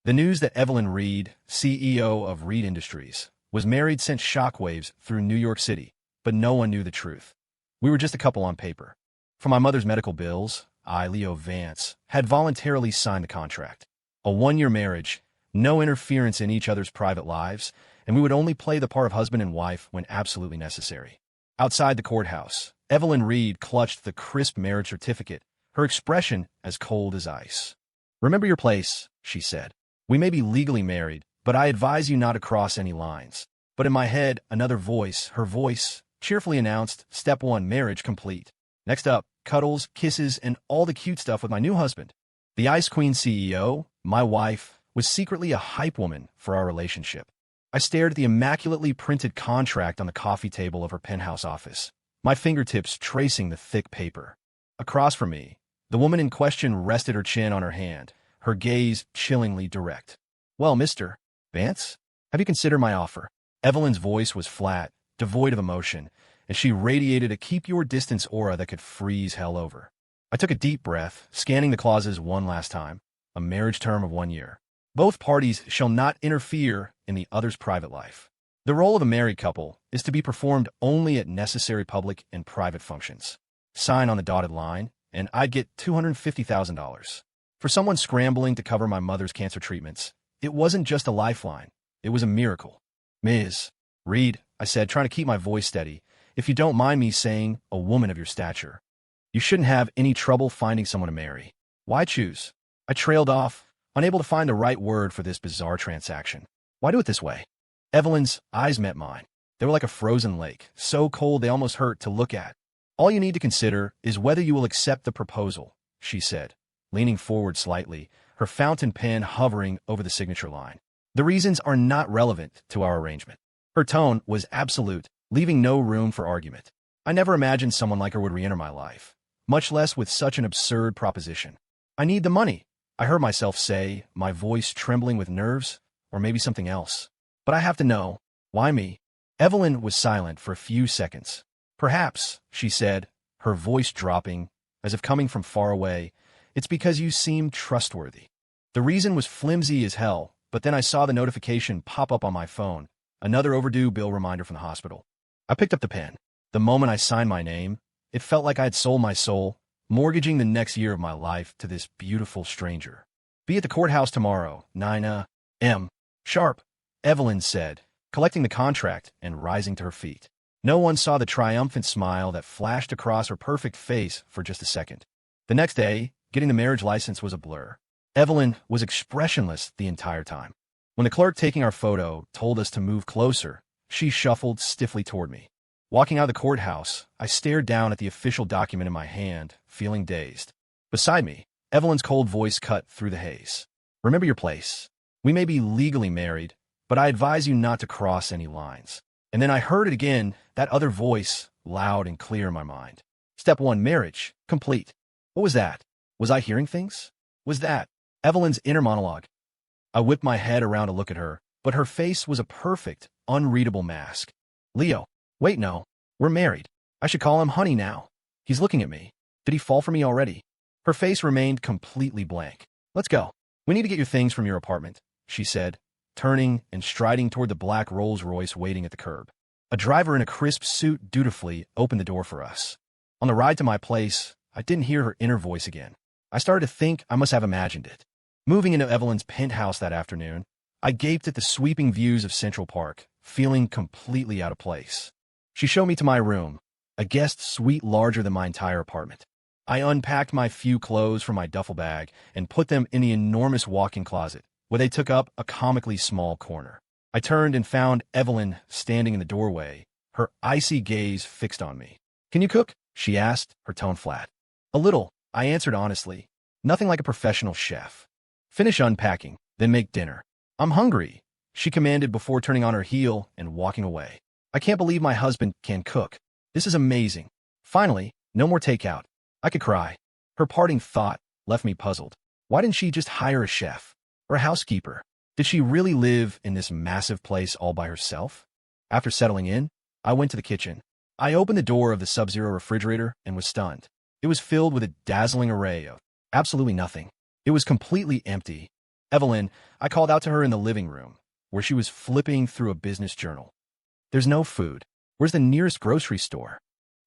The news that Evelyn Reed, CEO of Reed Industries, was married sent shockwaves through New York City, but no one knew the truth. We were just a couple on paper. For my mother's medical bills, I, Leo Vance, had voluntarily signed the contract. A one-year marriage, no interference in each other's private lives, and we would only play the part of husband and wife when absolutely necessary. Outside the courthouse, Evelyn Reed clutched the crisp marriage certificate, her expression as cold as ice. "Remember your place," she said. "We may be legally married, but I advise you not to cross any lines." But in my head, another voice, her voice, cheerfully announced, "Step 1, marriage complete. Next up, cuddles, kisses, and all the cute stuff with my new husband." The Ice Queen CEO, my wife, was secretly a hype woman for our relationship. I stared at the immaculately printed contract on the coffee table of her penthouse office, my fingertips tracing the thick paper. Across from me, the woman in question rested her chin on her hand, her gaze chillingly direct. "Well, Mr. Vance, have you considered my offer?" Evelyn's voice was flat, devoid of emotion, and she radiated a keep-your-distance aura that could freeze hell over. I took a deep breath, scanning the clauses one last time. A marriage term of 1 year. Both parties shall not interfere in the other's private life. The role of a married couple is to be performed only at necessary public and private functions. Sign on the dotted line, and I'd get $250,000. For someone scrambling to cover my mother's cancer treatments, it wasn't just a lifeline. It was a miracle. "Ms. Reed," I said, trying to keep my voice steady, "if you don't mind me saying, a woman of your stature. You shouldn't have any trouble finding someone to marry. Why choose?" I trailed off, unable to find the right word for this bizarre transaction. "Why do it this way?" Evelyn's eyes met mine. They were like a frozen lake, so cold they almost hurt to look at. "All you need to consider is whether you will accept the proposal," she said, leaning forward slightly, her fountain pen hovering over the signature line. "The reasons are not relevant to our arrangement." Her tone was absolute, leaving no room for argument. I never imagined someone like her would re-enter my life, much less with such an absurd proposition. "I need the money," I heard myself say, my voice trembling with nerves, or maybe something else. "But I have to know. Why me?" Evelyn was silent for a few seconds. "Perhaps," she said, her voice dropping, as if coming from far away, "it's because you seem trustworthy." The reason was flimsy as hell, but then I saw the notification pop up on my phone, another overdue bill reminder from the hospital. I picked up the pen. The moment I signed my name, it felt like I had sold my soul, mortgaging the next year of my life to this beautiful stranger. "Be at the courthouse tomorrow, 9 a.m. sharp," Evelyn said, collecting the contract and rising to her feet. No one saw the triumphant smile that flashed across her perfect face for just a second. The next day, getting the marriage license was a blur. Evelyn was expressionless the entire time. When the clerk taking our photo told us to move closer, she shuffled stiffly toward me. Walking out of the courthouse, I stared down at the official document in my hand, feeling dazed. Beside me, Evelyn's cold voice cut through the haze. "Remember your place. We may be legally married, but I advise you not to cross any lines." And then I heard it again, that other voice, loud and clear in my mind. "Step 1, marriage, complete." What was that? Was I hearing things? Was that Evelyn's inner monologue? I whipped my head around to look at her, but her face was a perfect, unreadable mask. "Leo, wait, no. We're married. I should call him honey now. He's looking at me. Did he fall for me already?" Her face remained completely blank. "Let's go. We need to get your things from your apartment," she said, turning and striding toward the black Rolls-Royce waiting at the curb. A driver in a crisp suit dutifully opened the door for us. On the ride to my place, I didn't hear her inner voice again. I started to think I must have imagined it. Moving into Evelyn's penthouse that afternoon, I gaped at the sweeping views of Central Park, feeling completely out of place. She showed me to my room, a guest suite larger than my entire apartment. I unpacked my few clothes from my duffel bag and put them in the enormous walk-in closet, where they took up a comically small corner. I turned and found Evelyn standing in the doorway, her icy gaze fixed on me. "Can you cook?" she asked, her tone flat. "A little," I answered honestly. "Nothing like a professional chef." "Finish unpacking, then make dinner." "I'm hungry," she commanded before turning on her heel and walking away. "I can't believe my husband can cook. This is amazing. Finally, no more takeout." I could cry. Her parting thought left me puzzled. Why didn't she just hire a chef or a housekeeper? Did she really live in this massive place all by herself? After settling in, I went to the kitchen. I opened the door of the Sub-Zero refrigerator and was stunned. It was filled with a dazzling array of absolutely nothing. It was completely empty. Evelyn, I called out to her in the living room, where she was flipping through a business journal. There's no food. Where's the nearest grocery store?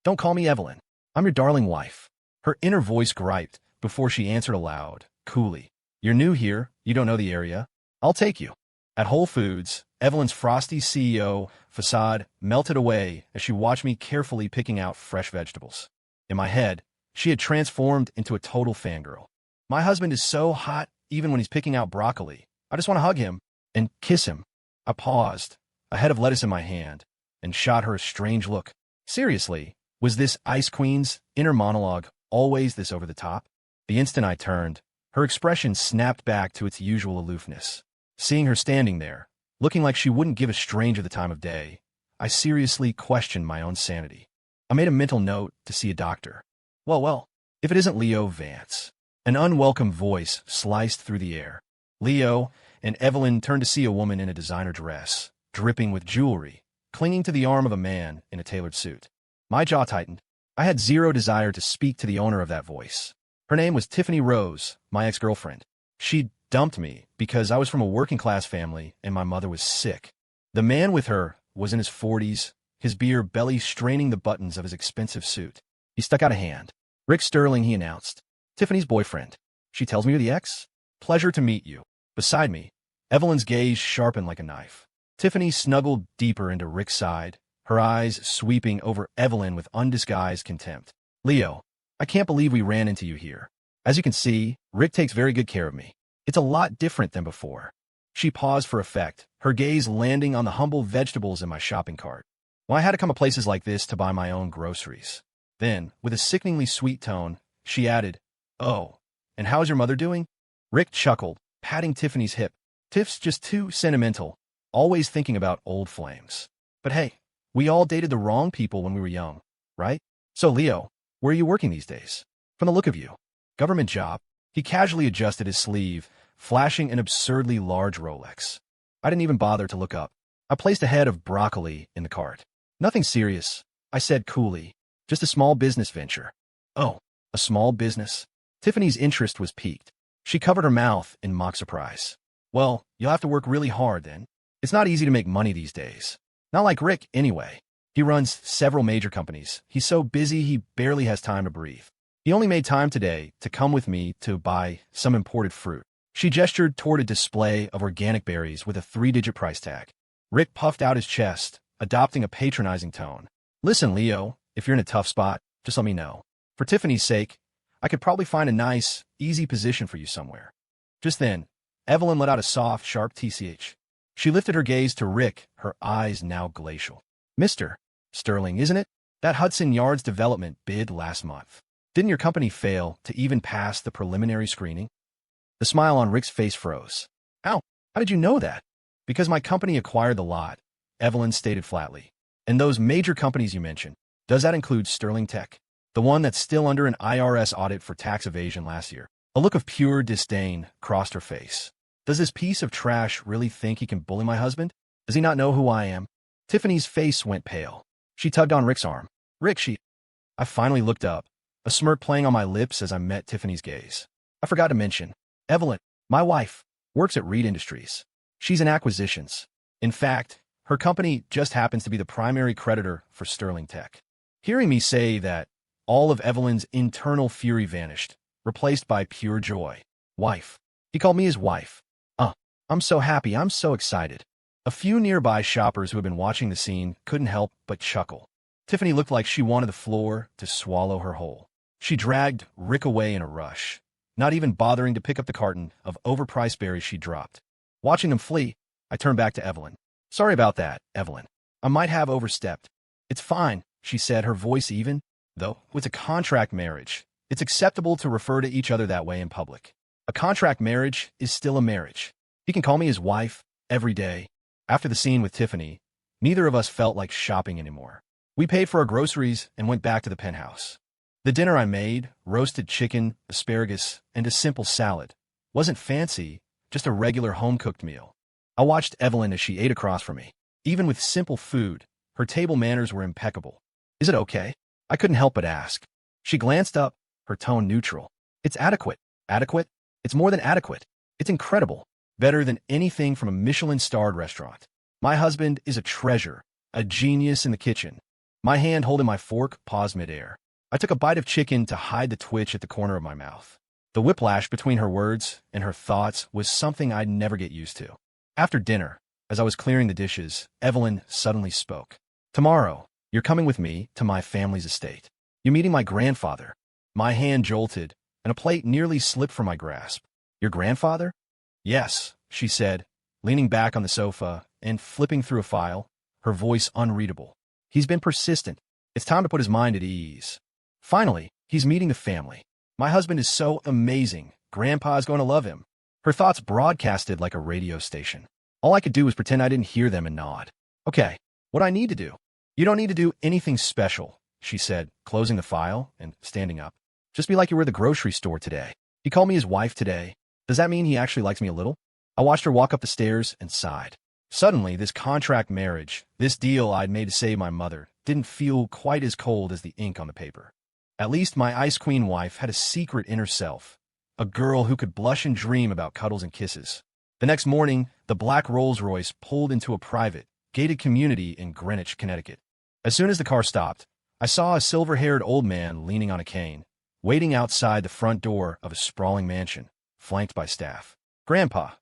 Don't call me Evelyn. I'm your darling wife. Her inner voice griped before she answered aloud, coolly. You're new here. You don't know the area. I'll take you. At Whole Foods, Evelyn's frosty CEO facade melted away as she watched me carefully picking out fresh vegetables. In my head, she had transformed into a total fangirl. My husband is so hot even when he's picking out broccoli. I just want to hug him and kiss him. I paused, a head of lettuce in my hand, and shot her a strange look. Seriously, was this Ice Queen's inner monologue always this over the top? The instant I turned, her expression snapped back to its usual aloofness. Seeing her standing there, looking like she wouldn't give a stranger the time of day, I seriously questioned my own sanity. I made a mental note to see a doctor. Well, if it isn't Leo Vance. An unwelcome voice sliced through the air. Leo and Evelyn turned to see a woman in a designer dress, dripping with jewelry, clinging to the arm of a man in a tailored suit. My jaw tightened. I had zero desire to speak to the owner of that voice. Her name was Tiffany Rose, my ex-girlfriend. She'd dumped me because I was from a working-class family and my mother was sick. The man with her was in his 40s, his beer belly straining the buttons of his expensive suit. He stuck out a hand. Rick Sterling, he announced. Tiffany's boyfriend. She tells me you're the ex? Pleasure to meet you. Beside me, Evelyn's gaze sharpened like a knife. Tiffany snuggled deeper into Rick's side, her eyes sweeping over Evelyn with undisguised contempt. Leo, I can't believe we ran into you here. As you can see, Rick takes very good care of me. It's a lot different than before. She paused for effect, her gaze landing on the humble vegetables in my shopping cart. Well, I had to come to places like this to buy my own groceries. Then, with a sickeningly sweet tone, she added, Oh, and how's your mother doing? Rick chuckled, patting Tiffany's hip. Tiff's just too sentimental, always thinking about old flames. But hey, we all dated the wrong people when we were young, right? So, Leo, where are you working these days? From the look of you. Government job. He casually adjusted his sleeve, flashing an absurdly large Rolex. I didn't even bother to look up. I placed a head of broccoli in the cart. Nothing serious, I said coolly. Just a small business venture. Oh, a small business? Tiffany's interest was piqued. She covered her mouth in mock surprise. Well, you'll have to work really hard then. It's not easy to make money these days. Not like Rick, anyway. He runs several major companies. He's so busy he barely has time to breathe. He only made time today to come with me to buy some imported fruit. She gestured toward a display of organic berries with a 3-digit price tag. Rick puffed out his chest, adopting a patronizing tone. Listen, Leo, if you're in a tough spot, just let me know. For Tiffany's sake, I could probably find a nice, easy position for you somewhere. Just then, Evelyn let out a soft, sharp TCH. She lifted her gaze to Rick, her eyes now glacial. Mr. Sterling, isn't it? That Hudson Yards development bid last month. Didn't your company fail to even pass the preliminary screening? The smile on Rick's face froze. How did you know that? Because my company acquired the lot, Evelyn stated flatly. And those major companies you mentioned, does that include Sterling Tech? The one that's still under an IRS audit for tax evasion last year. A look of pure disdain crossed her face. Does this piece of trash really think he can bully my husband? Does he not know who I am? Tiffany's face went pale. She tugged on Rick's arm. Rick, I finally looked up, a smirk playing on my lips as I met Tiffany's gaze. I forgot to mention, Evelyn, my wife, works at Reed Industries. She's in acquisitions. In fact, her company just happens to be the primary creditor for Sterling Tech. Hearing me say that, all of Evelyn's internal fury vanished, replaced by pure joy. Wife. He called me his wife. I'm so happy, I'm so excited. A few nearby shoppers who had been watching the scene couldn't help but chuckle. Tiffany looked like she wanted the floor to swallow her whole. She dragged Rick away in a rush, not even bothering to pick up the carton of overpriced berries she dropped. Watching them flee, I turned back to Evelyn. Sorry about that, Evelyn. I might have overstepped. It's fine, she said, her voice even. Though, it's a contract marriage. It's acceptable to refer to each other that way in public. A contract marriage is still a marriage. He can call me his wife every day. After the scene with Tiffany, neither of us felt like shopping anymore. We paid for our groceries and went back to the penthouse. The dinner I made, roasted chicken, asparagus, and a simple salad, wasn't fancy, just a regular home-cooked meal. I watched Evelyn as she ate across from me. Even with simple food, her table manners were impeccable. Is it okay? I couldn't help but ask. She glanced up, her tone neutral. It's adequate. Adequate? It's more than adequate. It's incredible. better than anything from a Michelin-starred restaurant. My husband is a treasure, a genius in the kitchen. My hand holding my fork paused midair. I took a bite of chicken to hide the twitch at the corner of my mouth. The whiplash between her words and her thoughts was something I'd never get used to. After dinner, as I was clearing the dishes, Evelyn suddenly spoke. "Tomorrow, you're coming with me to my family's estate. You're meeting my grandfather." My hand jolted, and a plate nearly slipped from my grasp. "Your grandfather?" "Yes," she said, leaning back on the sofa and flipping through a file, her voice unreadable. "He's been persistent. It's time to put his mind at ease. Finally, he's meeting the family. My husband is so amazing. Grandpa's going to love him." Her thoughts broadcasted like a radio station. All I could do was pretend I didn't hear them and nod. "Okay, what I need to do?" "You don't need to do anything special," she said, closing the file and standing up. "Just be like you were at the grocery store today. He called me his wife today. Does that mean he actually likes me a little?" I watched her walk up the stairs and sighed. Suddenly, this contract marriage, this deal I'd made to save my mother, didn't feel quite as cold as the ink on the paper. At least my Ice Queen wife had a secret inner self, a girl who could blush and dream about cuddles and kisses. The next morning, the black Rolls-Royce pulled into a private, gated community in Greenwich, Connecticut. As soon as the car stopped, I saw a silver-haired old man leaning on a cane, waiting outside the front door of a sprawling mansion, flanked by staff. "Grandpa,"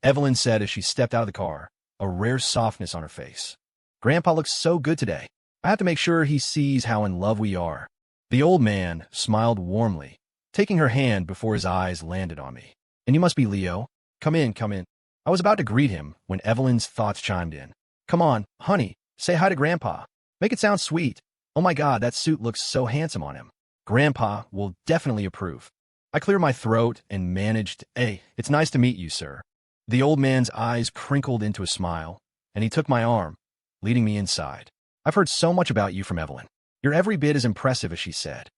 Evelyn said as she stepped out of the car, a rare softness on her face. "Grandpa looks so good today. I have to make sure he sees how in love we are." The old man smiled warmly, taking her hand before his eyes landed on me. "And you must be Leo. Come in, come in." I was about to greet him when Evelyn's thoughts chimed in. "Come on, honey, say hi to Grandpa. Make it sound sweet. Oh my God, that suit looks so handsome on him. Grandpa will definitely approve." I cleared my throat and managed, "Hey, it's nice to meet you, sir." The old man's eyes crinkled into a smile, and he took my arm, leading me inside. "I've heard so much about you from Evelyn. You're every bit as impressive as she said."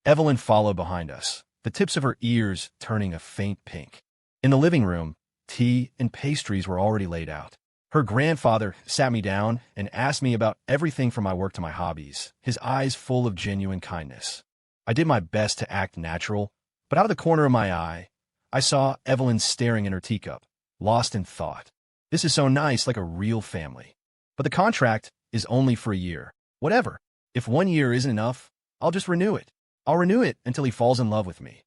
Evelyn followed behind us, the tips of her ears turning a faint pink. In the living room, tea and pastries were already laid out. Her grandfather sat me down and asked me about everything from my work to my hobbies, his eyes full of genuine kindness. I did my best to act natural, but out of the corner of my eye, I saw Evelyn staring in her teacup, lost in thought. This is so nice, like a real family. But the contract is only for a year. Whatever. If 1 year isn't enough, I'll just renew it. I'll renew it until he falls in love with me.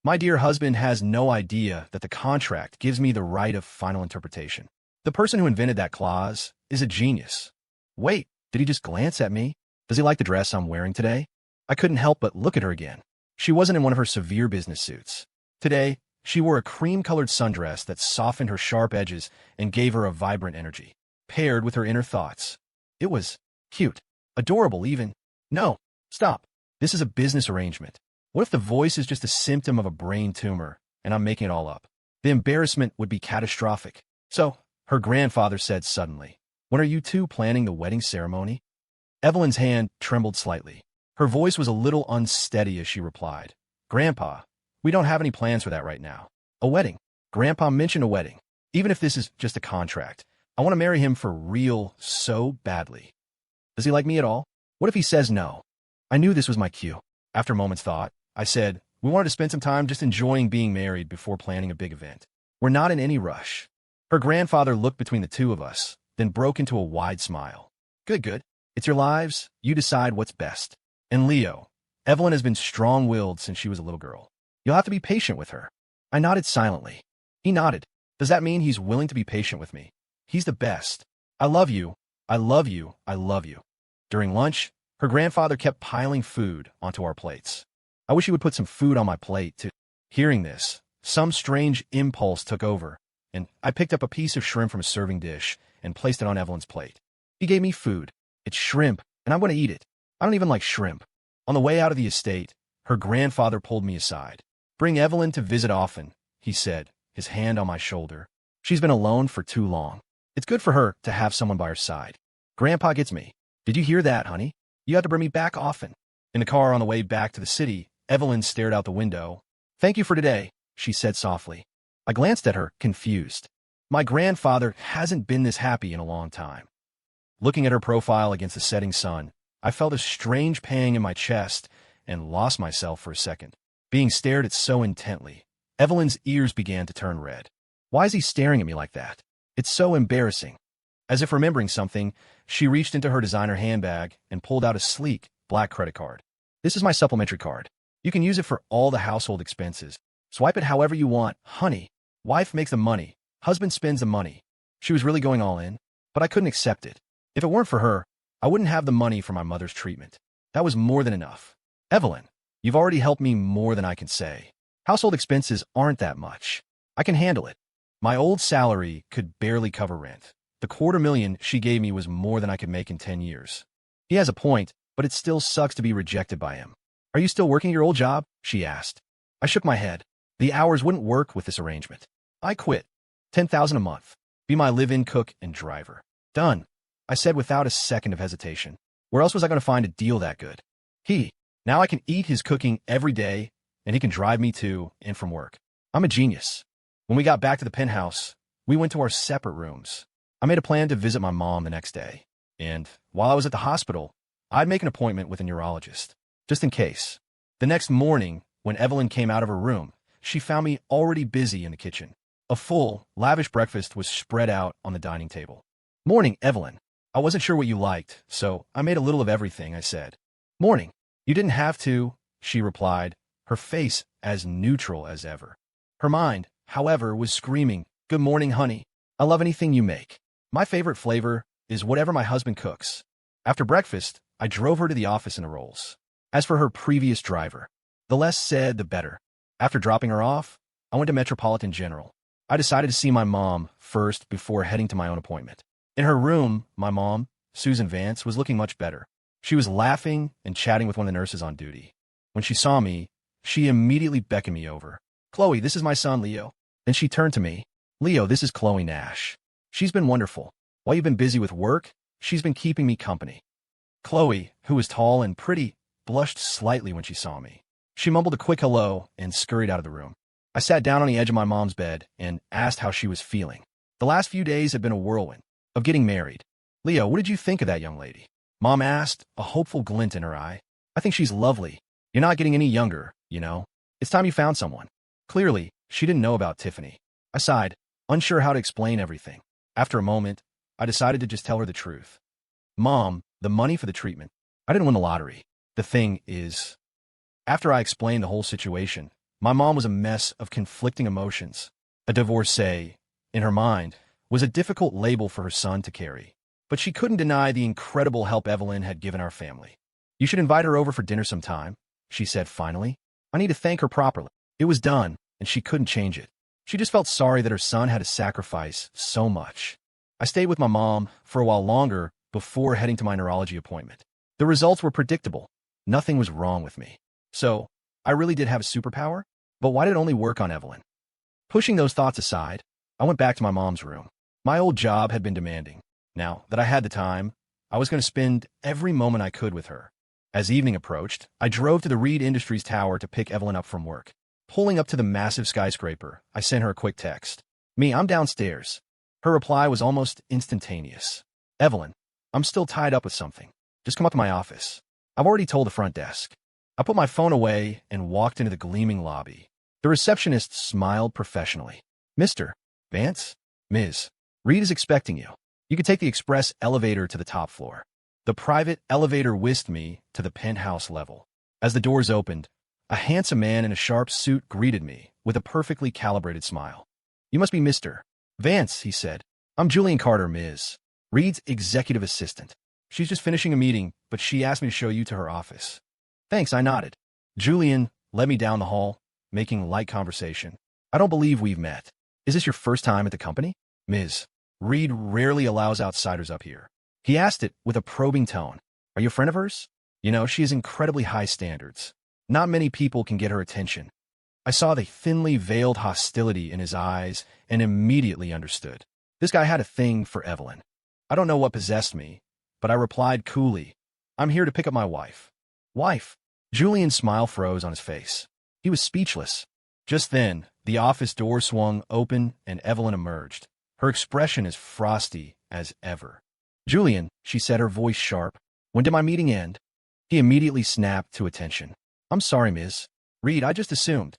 My dear husband has no idea that the contract gives me the right of final interpretation. The person who invented that clause is a genius. Wait, did he just glance at me? Does he like the dress I'm wearing today? I couldn't help but look at her again. She wasn't in one of her severe business suits. Today, she wore a cream-colored sundress that softened her sharp edges and gave her a vibrant energy, paired with her inner thoughts. It was cute, adorable even. No, stop. This is a business arrangement. What if the voice is just a symptom of a brain tumor and I'm making it all up? The embarrassment would be catastrophic. "So," her grandfather said suddenly, "when are you two planning the wedding ceremony?" Evelyn's hand trembled slightly. Her voice was a little unsteady as she replied, "Grandpa, we don't have any plans for that right now." "A wedding?" Grandpa mentioned a wedding. "Even if this is just a contract, I want to marry him for real so badly." "Does he like me at all? What if he says no?" I knew this was my cue. After a moment's thought, I said, "We wanted to spend some time just enjoying being married before planning a big event. We're not in any rush." Her grandfather looked between the two of us, then broke into a wide smile. Good, good. It's your lives. You decide what's best." And Leo, Evelyn has been strong-willed since she was a little girl. You'll have to be patient with her." I nodded silently. He nodded. "Does that mean he's willing to be patient with me? He's the best. I love you. I love you. I love you." During lunch, her grandfather kept piling food onto our plates. I wish he would put some food on my plate, too. Hearing this, some strange impulse took over, and I picked up a piece of shrimp from a serving dish and placed it on Evelyn's plate. He gave me food. It's shrimp, and I'm going to eat it. I don't even like shrimp. On the way out of the estate, her grandfather pulled me aside. "Bring Evelyn to visit often," he said, his hand on my shoulder. "She's been alone for too long. It's good for her to have someone by her side. Grandpa gets me. Did you hear that, honey? You have to bring me back often." In the car on the way back to the city, Evelyn stared out the window. "Thank you for today," she said softly. I glanced at her, confused. My grandfather hasn't been this happy in a long time. Looking at her profile against the setting sun, I felt a strange pang in my chest and lost myself for a second. Being stared at so intently, Evelyn's ears began to turn red. Why is he staring at me like that? It's so embarrassing. As if remembering something, she reached into her designer handbag and pulled out a sleek, black credit card. This is my supplementary card. You can use it for all the household expenses. Swipe it however you want, honey. Wife makes the money. Husband spends the money. She was really going all in, but I couldn't accept it. If it weren't for her, I wouldn't have the money for my mother's treatment. That was more than enough. Evelyn, you've already helped me more than I can say. Household expenses aren't that much. I can handle it. My old salary could barely cover rent. The $250,000 she gave me was more than I could make in 10 years. He has a point, but it still sucks to be rejected by him. Are you still working your old job? She asked. I shook my head. The hours wouldn't work with this arrangement. I quit. $10,000 a month. Be my live-in cook and driver. Done, I said without a second of hesitation. Where else was I going to find a deal that good? Now I can eat his cooking every day, and he can drive me to and from work. I'm a genius. When we got back to the penthouse, we went to our separate rooms. I made a plan to visit my mom the next day, and while I was at the hospital, I'd make an appointment with a neurologist, just in case. The next morning, when Evelyn came out of her room, she found me already busy in the kitchen. A full, lavish breakfast was spread out on the dining table. Morning, Evelyn. I wasn't sure what you liked, so I made a little of everything, I said. Morning. You didn't have to, she replied, her face as neutral as ever. Her mind, however, was screaming, Good morning, honey. I love anything you make. My favorite flavor is whatever my husband cooks. After breakfast, I drove her to the office in a Rolls. As for her previous driver, the less said, the better. After dropping her off, I went to Metropolitan General. I decided to see my mom first before heading to my own appointment. In her room, my mom, Susan Vance, was looking much better. She was laughing and chatting with one of the nurses on duty. When she saw me, she immediately beckoned me over. Chloe, this is my son, Leo. Then she turned to me. Leo, this is Chloe Nash. She's been wonderful. While you've been busy with work, she's been keeping me company. Chloe, who was tall and pretty, blushed slightly when she saw me. She mumbled a quick hello and scurried out of the room. I sat down on the edge of my mom's bed and asked how she was feeling. The last few days had been a whirlwind of getting married. Leo, what did you think of that young lady? Mom asked, a hopeful glint in her eye. I think she's lovely. You're not getting any younger, you know. It's time you found someone. Clearly, she didn't know about Tiffany. I sighed, unsure how to explain everything. After a moment, I decided to just tell her the truth. Mom, the money for the treatment. I didn't win the lottery. The thing is... After I explained the whole situation, my mom was a mess of conflicting emotions. A divorcee, in her mind, was a difficult label for her son to carry. But she couldn't deny the incredible help Evelyn had given our family. You should invite her over for dinner sometime, she said finally. I need to thank her properly. It was done, and she couldn't change it. She just felt sorry that her son had to sacrifice so much. I stayed with my mom for a while longer before heading to my neurology appointment. The results were predictable. Nothing was wrong with me. So, I really did have a superpower? But why did it only work on Evelyn? Pushing those thoughts aside, I went back to my mom's room. My old job had been demanding. Now that I had the time, I was going to spend every moment I could with her. As evening approached, I drove to the Reed Industries Tower to pick Evelyn up from work. Pulling up to the massive skyscraper, I sent her a quick text. I'm downstairs. Her reply was almost instantaneous. Evelyn, I'm still tied up with something. Just come up to my office. I've already told the front desk. I put my phone away and walked into the gleaming lobby. The receptionist smiled professionally. Mr. Vance? Ms. Reed is expecting you. You could take the express elevator to the top floor. The private elevator whisked me to the penthouse level. As the doors opened, a handsome man in a sharp suit greeted me with a perfectly calibrated smile. You must be Mr. Vance, he said. I'm Julian Carter, Ms. Reed's executive assistant. She's just finishing a meeting, but she asked me to show you to her office. Thanks, I nodded. Julian led me down the hall, making light conversation. I don't believe we've met. Is this your first time at the company? Ms. Reed rarely allows outsiders up here. He asked it with a probing tone. Are you a friend of hers? You know, she has incredibly high standards. Not many people can get her attention. I saw the thinly veiled hostility in his eyes and immediately understood. This guy had a thing for Evelyn. I don't know what possessed me, but I replied coolly, I'm here to pick up my wife. Wife? Julian's smile froze on his face. He was speechless. Just then, the office door swung open and Evelyn emerged. Her expression as frosty as ever. Julian, she said, her voice sharp. When did my meeting end? He immediately snapped to attention. I'm sorry, Ms. Reed, I just assumed.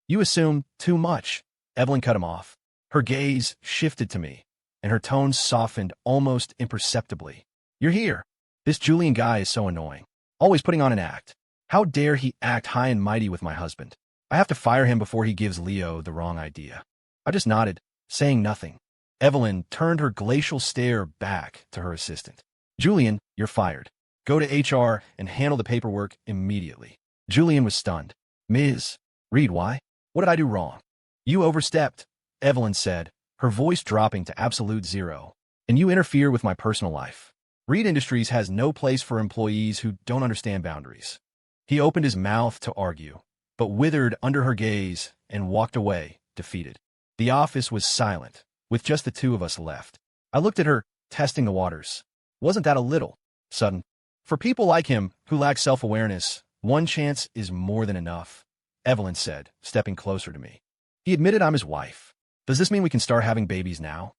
You assume too much. Evelyn cut him off. Her gaze shifted to me, and her tone softened almost imperceptibly. You're here. This Julian guy is so annoying. Always putting on an act. How dare he act high and mighty with my husband? I have to fire him before he gives Leo the wrong idea. I just nodded, saying nothing. Evelyn turned her glacial stare back to her assistant. Julian, you're fired. Go to HR and handle the paperwork immediately. Julian was stunned. Ms. Reed, why? What did I do wrong? You overstepped, Evelyn said, her voice dropping to absolute zero. And you interfere with my personal life. Reed Industries has no place for employees who don't understand boundaries. He opened his mouth to argue, but withered under her gaze and walked away, defeated. The office was silent, with just the two of us left. I looked at her, testing the waters. Wasn't that a little sudden? For people like him, who lack self-awareness, one chance is more than enough, Evelyn said, stepping closer to me. He admitted I'm his wife. Does this mean we can start having babies now?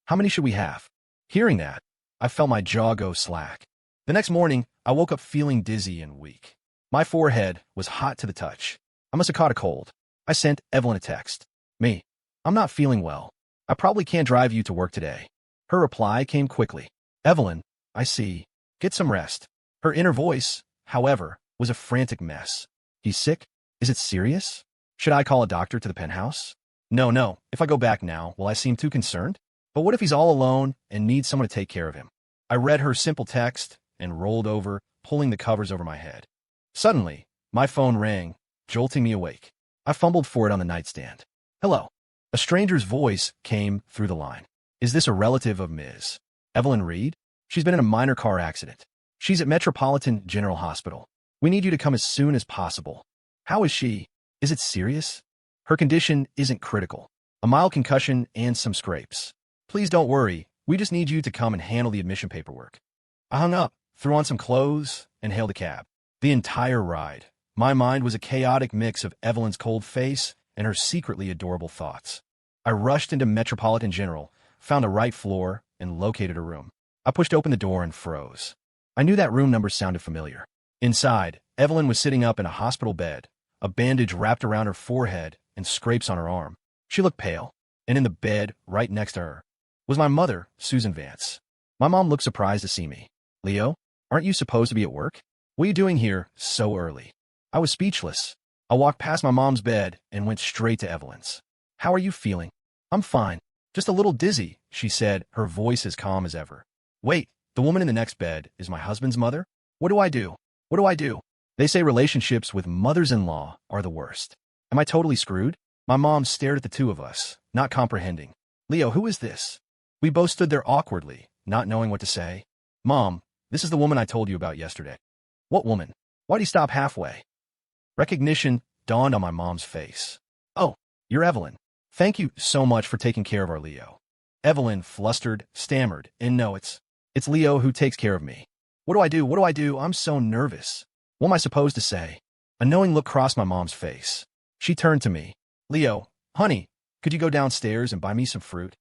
How many should we have? Hearing that, I felt my jaw go slack. The next morning, I woke up feeling dizzy and weak. My forehead was hot to the touch. I must have caught a cold. I sent Evelyn a text. Me. I'm not feeling well. I probably can't drive you to work today. Her reply came quickly. Evelyn, I see. Get some rest. Her inner voice, however, was a frantic mess. He's sick? Is it serious? Should I call a doctor to the penthouse? No. If I go back now, will I seem too concerned? But what if he's all alone and needs someone to take care of him? I read her simple text and rolled over, pulling the covers over my head. Suddenly, my phone rang, jolting me awake. I fumbled for it on the nightstand. Hello. A stranger's voice came through the line. Is this a relative of Ms. Evelyn Reed? She's been in a minor car accident. She's at Metropolitan General Hospital. We need you to come as soon as possible. How is she? Is it serious? Her condition isn't critical. A mild concussion and some scrapes. Please don't worry. We just need you to come and handle the admission paperwork. I hung up, threw on some clothes, and hailed a cab. The entire ride, my mind was a chaotic mix of Evelyn's cold face and her secretly adorable thoughts. I rushed into Metropolitan General, found a right floor, and located a room. I pushed open the door and froze. I knew that room number sounded familiar. Inside, Evelyn was sitting up in a hospital bed, a bandage wrapped around her forehead and scrapes on her arm. She looked pale, and in the bed, right next to her, was my mother, Susan Vance. My mom looked surprised to see me. Leo, aren't you supposed to be at work? What are you doing here so early? I was speechless. I walked past my mom's bed and went straight to Evelyn's. How are you feeling? I'm fine. Just a little dizzy, she said, her voice as calm as ever. Wait, the woman in the next bed is my husband's mother? What do I do? What do I do? They say relationships with mothers-in-law are the worst. Am I totally screwed? My mom stared at the two of us, not comprehending. Leo, who is this? We both stood there awkwardly, not knowing what to say. Mom, this is the woman I told you about yesterday. What woman? Why'd he stop halfway? Recognition dawned on my mom's face. Oh, you're Evelyn. Thank you so much for taking care of our Leo. Evelyn flustered, stammered, and no, it's Leo who takes care of me. What do I do? What do I do? I'm so nervous. What am I supposed to say? A knowing look crossed my mom's face. She turned to me. Leo, honey, could you go downstairs and buy me some fruit?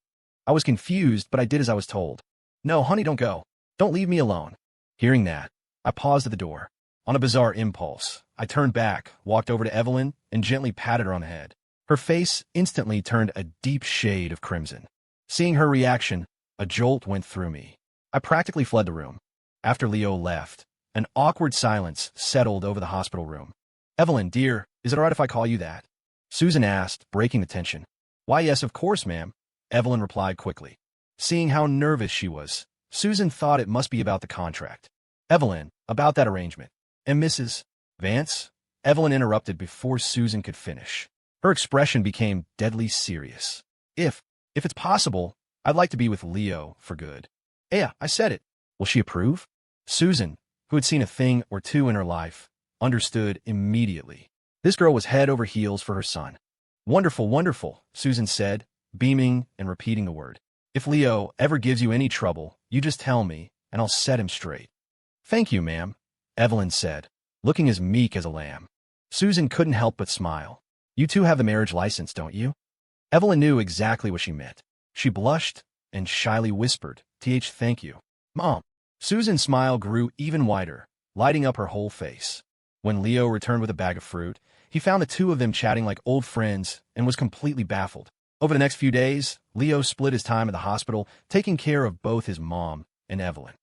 I was confused, but I did as I was told. No, honey, don't go. Don't leave me alone. Hearing that, I paused at the door. On a bizarre impulse, I turned back, walked over to Evelyn, and gently patted her on the head. Her face instantly turned a deep shade of crimson. Seeing her reaction, a jolt went through me. I practically fled the room. After Leo left, an awkward silence settled over the hospital room. Evelyn, dear, is it all right if I call you that? Susan asked, breaking the tension. Why, yes, of course, ma'am, Evelyn replied quickly. Seeing how nervous she was, Susan thought it must be about the contract. Evelyn, about that arrangement. And Mrs. Vance? Evelyn interrupted before Susan could finish. Her expression became deadly serious. If it's possible, I'd like to be with Leo for good. Yeah, I said it. Will she approve? Susan, who had seen a thing or two in her life, understood immediately. This girl was head over heels for her son. Wonderful, wonderful, Susan said, beaming and repeating the word. If Leo ever gives you any trouble, you just tell me, and I'll set him straight. Thank you, ma'am, Evelyn said, looking as meek as a lamb. Susan couldn't help but smile. You two have the marriage license, don't you? Evelyn knew exactly what she meant. She blushed and shyly whispered, thank you. Mom. Susan's smile grew even wider, lighting up her whole face. When Leo returned with a bag of fruit, he found the two of them chatting like old friends and was completely baffled. Over the next few days, Leo split his time at the hospital, taking care of both his mom and Evelyn.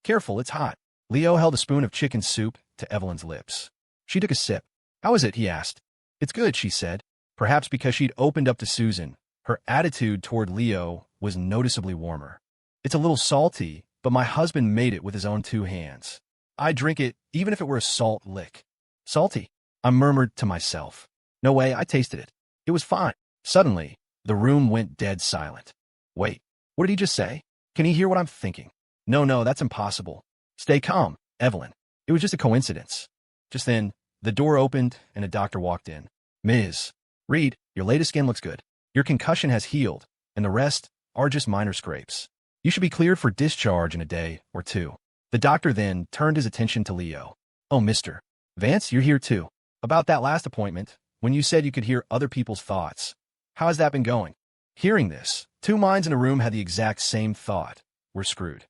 Careful, it's hot. Leo held a spoon of chicken soup to Evelyn's lips. She took a sip. How is it? He asked. It's good, she said. Perhaps because she'd opened up to Susan, her attitude toward Leo was noticeably warmer. It's a little salty, but my husband made it with his own 2 hands. I'd drink it even if it were a salt lick. Salty, I murmured to myself. No way, I tasted it. It was fine. Suddenly, the room went dead silent. Wait, what did he just say? Can he hear what I'm thinking? No, that's impossible. Stay calm, Evelyn. It was just a coincidence. Just then, the door opened and a doctor walked in. Ms. Reed, your latest skin looks good. Your concussion has healed, and the rest are just minor scrapes. You should be cleared for discharge in a day or 2. The doctor then turned his attention to Leo. Oh, Mr. Vance, you're here too. About that last appointment, when you said you could hear other people's thoughts. How has that been going? Hearing this, 2 minds in a room had the exact same thought. We're screwed.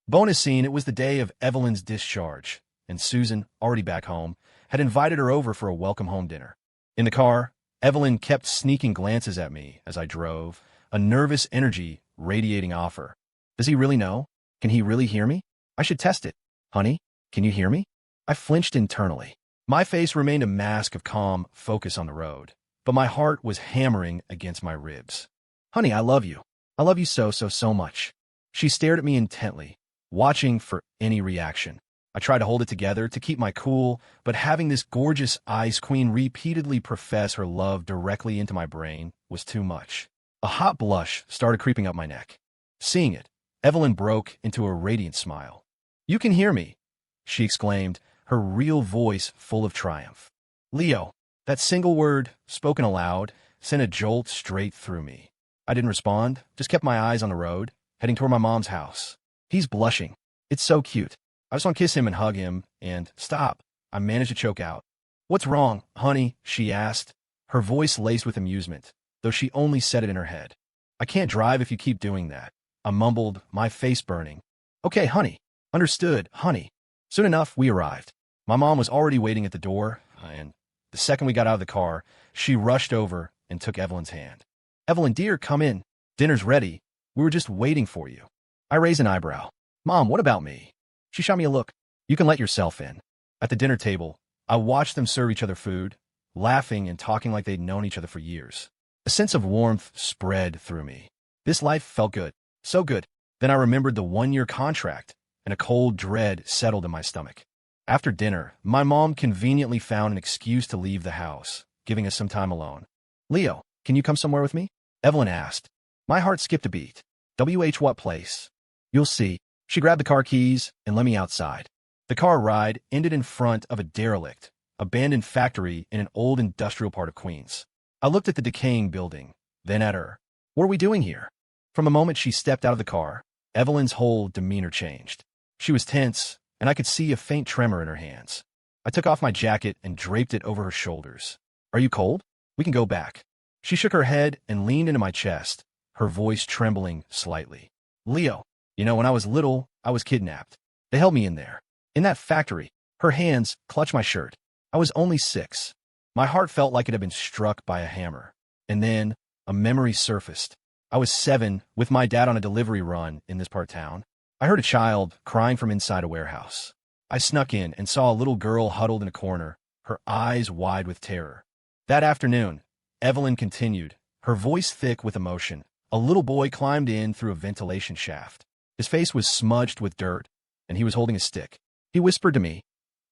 Bonus scene, it was the day of Evelyn's discharge, and Susan, already back home, had invited her over for a welcome home dinner. In the car, Evelyn kept sneaking glances at me as I drove, a nervous energy radiating off her. Does he really know? Can he really hear me? I should test it. Honey, can you hear me? I flinched internally. My face remained a mask of calm focus on the road, but my heart was hammering against my ribs. Honey, I love you. I love you so much. She stared at me intently, watching for any reaction. I tried to hold it together to keep my cool, but having this gorgeous ice queen repeatedly profess her love directly into my brain was too much. A hot blush started creeping up my neck. Seeing it, Evelyn broke into a radiant smile. You can hear me, she exclaimed, her real voice full of triumph. Leo, that single word, spoken aloud, sent a jolt straight through me. I didn't respond, just kept my eyes on the road, heading toward my mom's house. He's blushing. It's so cute. I just want to kiss him and hug him, and stop. I managed to choke out. What's wrong, honey? She asked, her voice laced with amusement, though she only said it in her head. I can't drive if you keep doing that. I mumbled, my face burning. Okay, honey. Understood, honey. Soon enough, we arrived. My mom was already waiting at the door, and the second we got out of the car, she rushed over and took Evelyn's hand. Evelyn, dear, come in. Dinner's ready. We were just waiting for you. I raised an eyebrow. Mom, what about me? She shot me a look. You can let yourself in. At the dinner table, I watched them serve each other food, laughing and talking like they'd known each other for years. A sense of warmth spread through me. This life felt good. So good. Then I remembered the 1-year contract, and a cold dread settled in my stomach. After dinner, my mom conveniently found an excuse to leave the house, giving us some time alone. Leo, can you come somewhere with me? Evelyn asked. My heart skipped a beat. What place? You'll see. She grabbed the car keys and let me outside. The car ride ended in front of a derelict, abandoned factory in an old industrial part of Queens. I looked at the decaying building, then at her. What are we doing here? From the moment she stepped out of the car, Evelyn's whole demeanor changed. She was tense, and I could see a faint tremor in her hands. I took off my jacket and draped it over her shoulders. Are you cold? We can go back. She shook her head and leaned into my chest, her voice trembling slightly. Leo, you know, when I was little, I was kidnapped. They held me in there. In that factory, her hands clutched my shirt. I was only 6. My heart felt like it had been struck by a hammer. And then, a memory surfaced. I was 7, with my dad on a delivery run in this part of town. I heard a child crying from inside a warehouse. I snuck in and saw a little girl huddled in a corner, her eyes wide with terror. That afternoon, Evelyn continued, her voice thick with emotion. A little boy climbed in through a ventilation shaft. His face was smudged with dirt, and he was holding a stick. He whispered to me,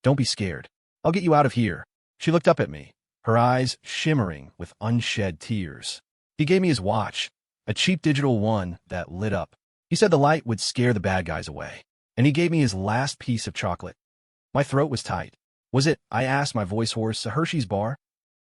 "Don't be scared. I'll get you out of here." She looked up at me, her eyes shimmering with unshed tears. He gave me his watch, a cheap digital one that lit up. He said the light would scare the bad guys away, and he gave me his last piece of chocolate. My throat was tight. Was it, I asked, my voice hoarse, a Hershey's bar?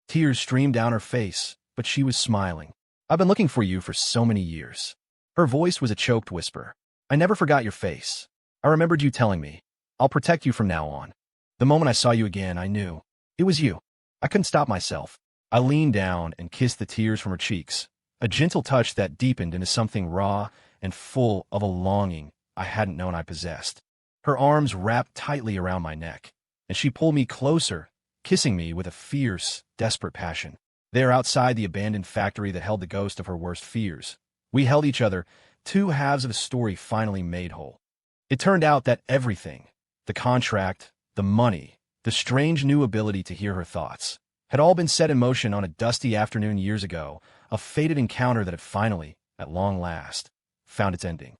Tears streamed down her face, but she was smiling. I've been looking for you for so many years. Her voice was a choked whisper. I never forgot your face. I remembered you telling me, I'll protect you from now on. The moment I saw you again, I knew. It was you. I couldn't stop myself. I leaned down and kissed the tears from her cheeks, a gentle touch that deepened into something raw and full of a longing I hadn't known I possessed. Her arms wrapped tightly around my neck, and she pulled me closer, kissing me with a fierce, desperate passion. There outside the abandoned factory that held the ghost of her worst fears, we held each other, two halves of a story finally made whole. It turned out that everything, the contract, the money, the strange new ability to hear her thoughts, had all been set in motion on a dusty afternoon years ago, a fated encounter that had finally, at long last, found its ending.